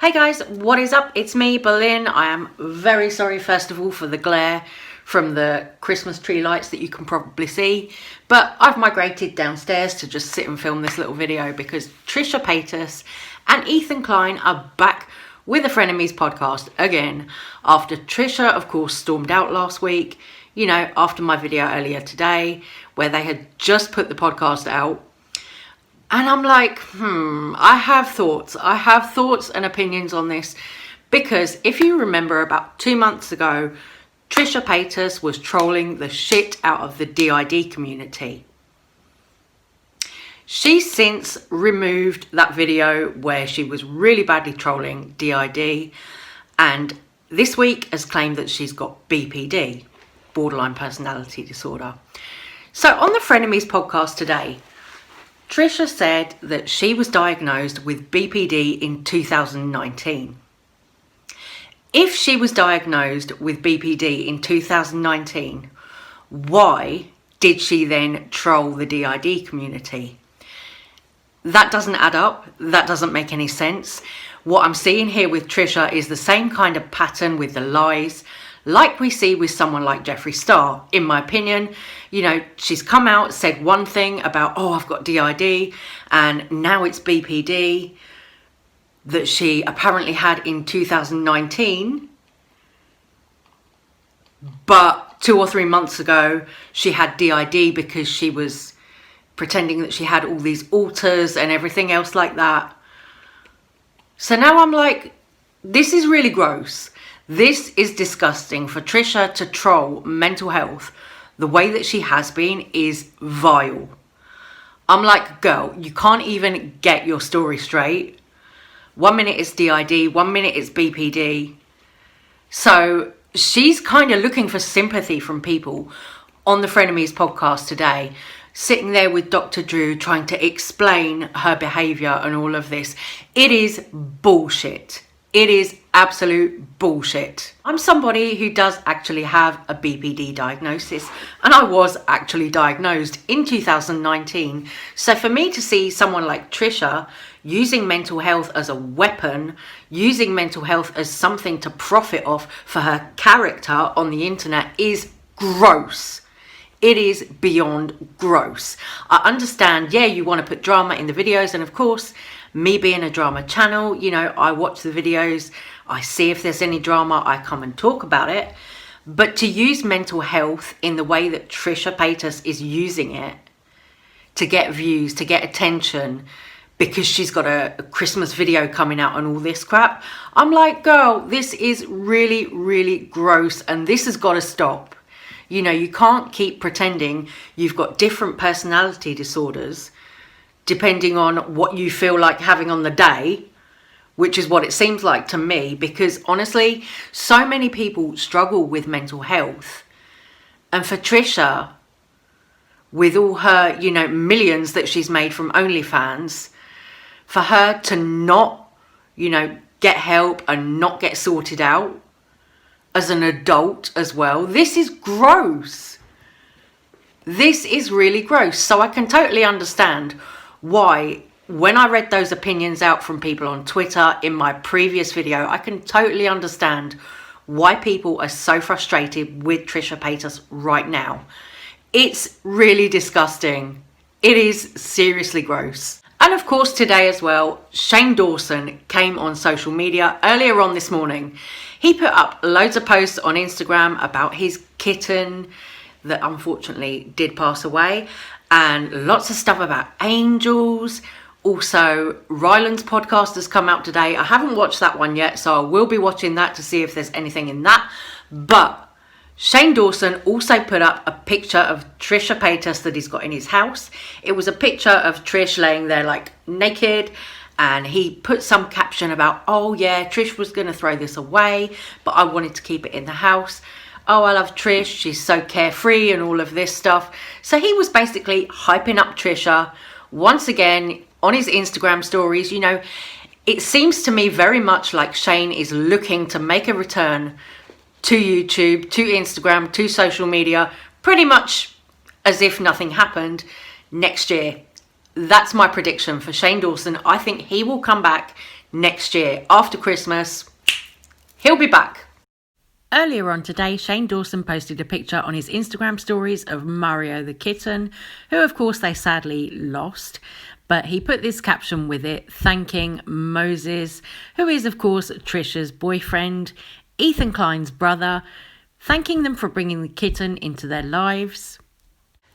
Hey guys, what is up? It's me, Berlin. I am very sorry, first of all, for the glare from the Christmas tree lights that you can probably see. But I've migrated downstairs to just sit and film this little video because Trisha Paytas and Ethan Klein are back with the Frenemies podcast again. After Trisha, of course, stormed out last week, you know, after my video earlier today, where they had just put the podcast out. And I'm like, I have thoughts and opinions on this, because if you remember about 2 months ago, Trisha Paytas was trolling the shit out of the DID community. She's since removed that video where she was really badly trolling DID, and this week has claimed that she's got BPD, borderline personality disorder. So on the Frenemies podcast today, Trisha said that she was diagnosed with BPD in 2019. If she was diagnosed with BPD in 2019, why did she then troll the DID community? That doesn't add up. That doesn't make any sense. What I'm seeing here with Trisha is the same kind of pattern with the lies, like we see with someone like Jeffree Star. In my opinion, you know, she's come out, said one thing about, oh, I've got DID, and now it's BPD that she apparently had in 2019. But 2 or 3 months ago, she had DID because she was pretending that she had all these alters and everything else like that. So now I'm like, this is really gross. This is disgusting. For Trisha to troll mental health the way that she has been is vile. I'm like, girl, you can't even get your story straight. 1 minute it's DID, 1 minute it's BPD. So she's kind of looking for sympathy from people on the Frenemies podcast today, sitting there with Dr. Drew trying to explain her behaviour and all of this. It is bullshit. It is absolute bullshit. I'm somebody who does actually have a BPD diagnosis, and I was actually diagnosed in 2019. So for me to see someone like Trisha using mental health as a weapon, using mental health as something to profit off for her character on the internet is gross. It is beyond gross. I understand, yeah, you want to put drama in the videos, and of course, me being a drama channel, you know, I watch the videos, I see if there's any drama, I come and talk about it. But to use mental health in the way that Trisha Paytas is using it to get views, to get attention, because she's got a Christmas video coming out and all this crap, I'm like, girl, this is really, really gross, and this has got to stop. You know, you can't keep pretending you've got different personality disorders depending on what you feel like having on the day, which is what it seems like to me, because honestly, so many people struggle with mental health. And for Trisha, with all her, you know, millions that she's made from OnlyFans, for her to not, you know, get help and not get sorted out as an adult as well, this is gross. This is really gross. So I can totally understand why, when I read those opinions out from people on Twitter in my previous video, I can totally understand why people are so frustrated with Trisha Paytas right now. It's really disgusting. It is seriously gross. And of course today as well, Shane Dawson came on social media earlier on this morning. He put up loads of posts on Instagram about his kitten that unfortunately did pass away, and lots of stuff about angels. Also, Ryland's podcast has come out today. I haven't watched that one yet, so I will be watching that to see if there's anything in that. But Shane Dawson also put up a picture of Trisha Paytas that he's got in his house. It was a picture of Trish laying there like naked, and he put some caption about, oh yeah, Trish was going to throw this away, but I wanted to keep it in the house. Oh, I love Trish, she's so carefree and all of this stuff. So he was basically hyping up Trisha once again on his Instagram stories. You know, it seems to me very much like Shane is looking to make a return to YouTube, to Instagram, to social media, pretty much as if nothing happened next year. That's my prediction for Shane Dawson. I think he will come back next year. After Christmas, he'll be back. Earlier on today, Shane Dawson posted a picture on his Instagram stories of Mario the kitten, who of course they sadly lost. But he put this caption with it, thanking Moses, who is of course Trisha's boyfriend, Ethan Klein's brother, thanking them for bringing the kitten into their lives.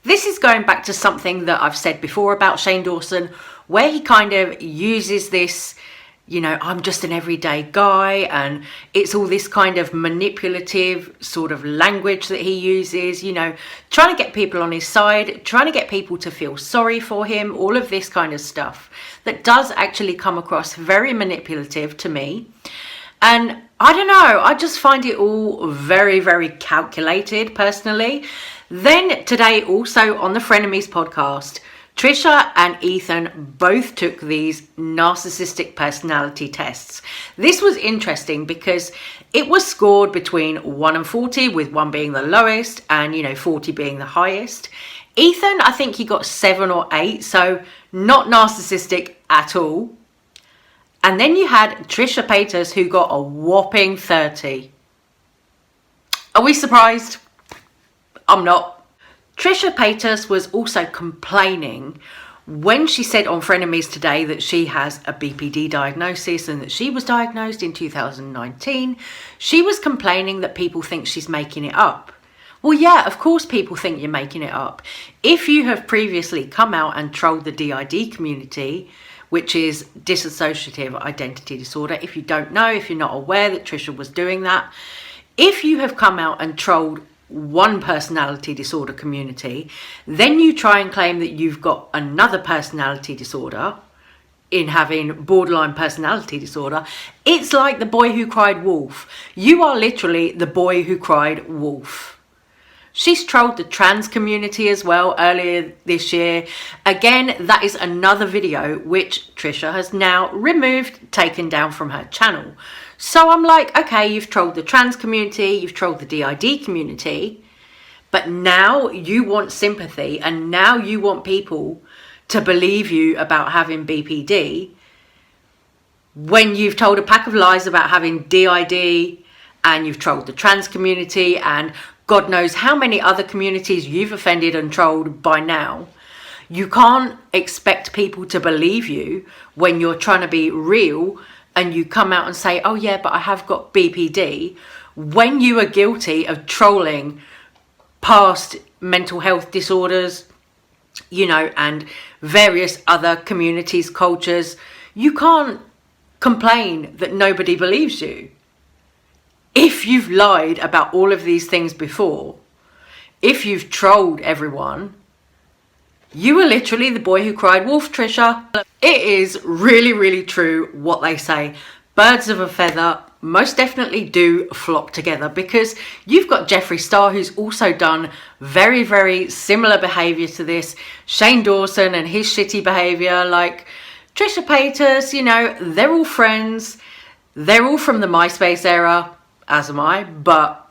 This is going back to something that I've said before about Shane Dawson, where he kind of uses this, you know, I'm just an everyday guy, and it's all this kind of manipulative sort of language that he uses, you know, trying to get people on his side, trying to get people to feel sorry for him, all of this kind of stuff that does actually come across very manipulative to me. And I don't know, I just find it all very, very calculated personally. Then today also on the Frenemies podcast, Trisha and Ethan both took these narcissistic personality tests. This was interesting because it was scored between 1 and 40, with 1 being the lowest and, you know, 40 being the highest. Ethan, I think he got 7 or 8, so not narcissistic at all. And then you had Trisha Paytas, who got a whopping 30. Are we surprised? I'm not. Trisha Paytas was also complaining when she said on Frenemies today that she has a BPD diagnosis and that she was diagnosed in 2019. She was complaining that people think she's making it up. Well, yeah, of course people think you're making it up. If you have previously come out and trolled the DID community, which is dissociative identity disorder, if you don't know, if you're not aware that Trisha was doing that, if you have come out and trolled one personality disorder community, then you try and claim that you've got another personality disorder in having borderline personality disorder, it's like the boy who cried wolf. You are literally the boy who cried wolf. She's trolled the trans community as well earlier this year. Again, that is another video which Trisha has now removed, taken down from her channel. So I'm like, okay, you've trolled the trans community, you've trolled the DID community, but now you want sympathy and now you want people to believe you about having BPD when you've told a pack of lies about having DID, and you've trolled the trans community and God knows how many other communities you've offended and trolled by now. You can't expect people to believe you when you're trying to be real and you come out and say, oh yeah, but I have got BPD, when you are guilty of trolling past mental health disorders, you know, and various other communities, cultures. You can't complain that nobody believes you. If you've lied about all of these things before, if you've trolled everyone, you are literally the boy who cried wolf, Trisha. It is really, really true what they say. Birds of a feather most definitely do flock together, because you've got Jeffree Star, who's also done very, very similar behaviour to this. Shane Dawson and his shitty behaviour. Like Trisha Paytas, you know, they're all friends. They're all from the MySpace era, as am I. But,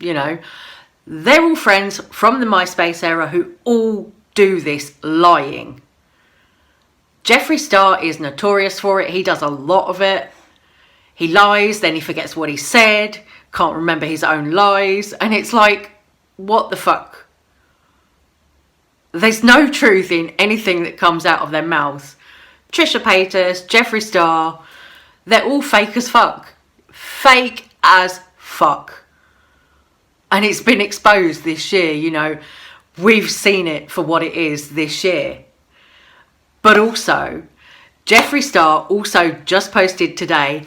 you know, they're all friends from the MySpace era who all do this lying. Jeffree Star is notorious for it. He does a lot of it. He lies, then he forgets what he said, can't remember his own lies, and it's like, what the fuck? There's no truth in anything that comes out of their mouths. Trisha Paytas, Jeffree Star, they're all fake as fuck. Fake as fuck. And it's been exposed this year, you know. We've seen it for what it is this year. But also, Jeffree Star also just posted today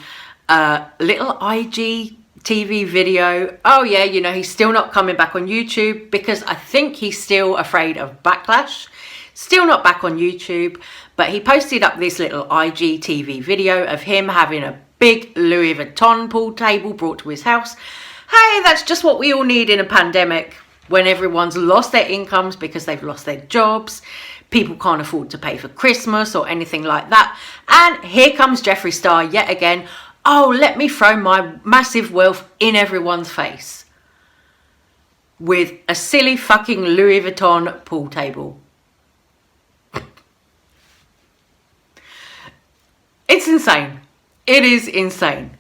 a little IGTV video. Oh yeah, you know, he's still not coming back on YouTube because I think he's still afraid of backlash. Still not back on YouTube, but he posted up this little IGTV video of him having a big Louis Vuitton pool table brought to his house. Hey, that's just what we all need in a pandemic, when everyone's lost their incomes because they've lost their jobs. People can't afford to pay for Christmas or anything like that. And here comes Jeffree Star yet again. Oh, let me throw my massive wealth in everyone's face with a silly fucking Louis Vuitton pool table. It's insane. It is insane.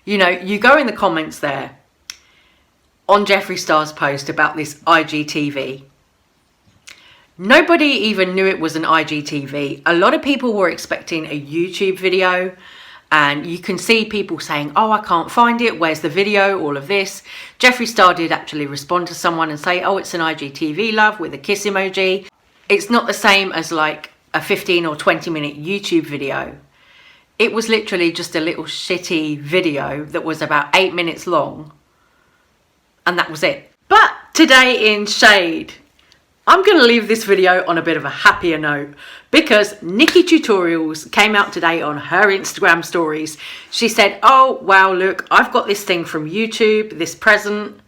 You know, you go in the comments there on Jeffree Star's post about this IGTV. Nobody even knew it was an IGTV. A lot of people were expecting a YouTube video, and you can see people saying, oh, I can't find it. Where's the video? All of this. Jeffree Star did actually respond to someone and say, oh, it's an IGTV, love, with a kiss emoji. It's not the same as like a 15 or 20 minute YouTube video. It was literally just a little shitty video that was about 8 minutes long. And that was it. But today in Shade, I'm going to leave this video on a bit of a happier note, because Nikki Tutorials came out today on her Instagram stories. She said, oh, wow, look, I've got this thing from YouTube, this present,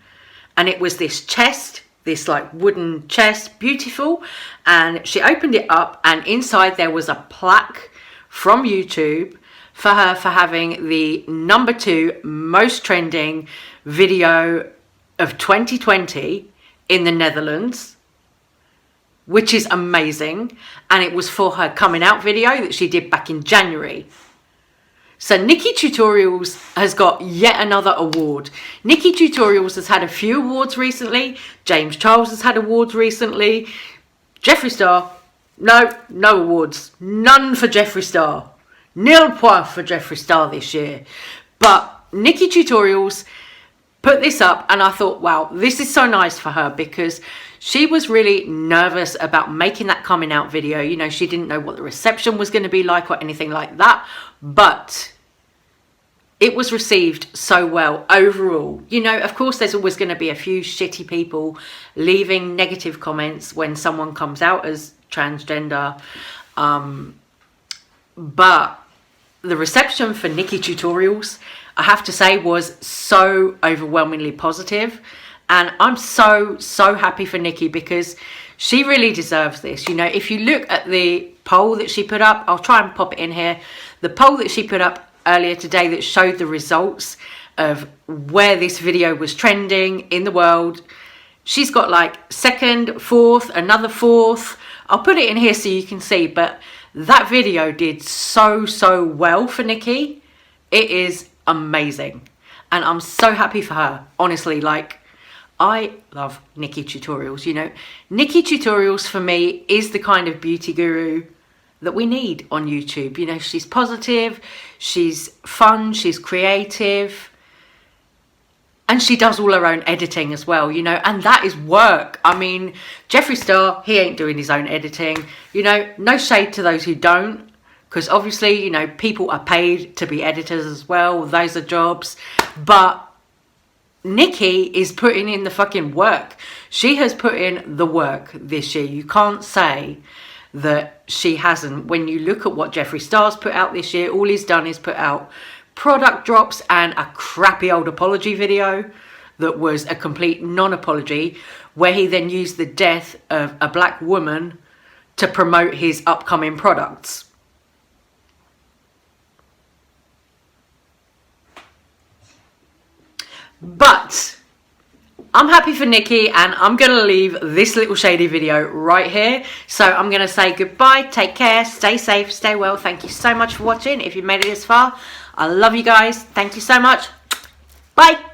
and it was this chest, this like wooden chest, beautiful. And she opened it up, and inside there was a plaque from YouTube for her for having the #2 most trending video of 2020 in the Netherlands, which is amazing. And it was for her coming out video that she did back in January. So Nikki Tutorials has got yet another award. Nikki Tutorials has had a few awards recently. James Charles has had awards recently. Jeffree Star, no awards. None for Jeffree Star. Nil point for Jeffree Star this year. But Nikki Tutorials put this up, and I thought, wow, this is so nice for her, because she was really nervous about making that coming out video. You know, she didn't know what the reception was going to be like or anything like that, but it was received so well overall. You know, of course, there's always going to be a few shitty people leaving negative comments when someone comes out as transgender. But the reception for Nikki Tutorials, I have to say, was so overwhelmingly positive. And I'm so happy for Nikki, because she really deserves this. You know, if you look at the poll that she put up, I'll try and pop it in here. The poll that she put up earlier today that showed the results of where this video was trending in the world. She's got like 2nd, 4th, another 4th. I'll put it in here so you can see, but that video did so well for Nikki. It is amazing. And I'm so happy for her. Honestly, like, I love Nikki Tutorials. You know, Nikki Tutorials for me is the kind of beauty guru that we need on YouTube. You know, she's positive, she's fun, she's creative, and she does all her own editing as well, you know, and that is work. I mean, Jeffree Star, he ain't doing his own editing. You know, no shade to those who don't, because obviously, you know, people are paid to be editors as well. Those are jobs. But Nikki is putting in the fucking work. She has put in the work this year. You can't say that she hasn't. When you look at what Jeffree Star's put out this year, all he's done is put out product drops and a crappy old apology video that was a complete non-apology, where he then used the death of a black woman to promote his upcoming products. But I'm happy for Nikki, and I'm going to leave this little shady video right here. So I'm going to say goodbye, take care, stay safe, stay well. Thank you so much for watching. If you made it this far, I love you guys. Thank you so much. Bye.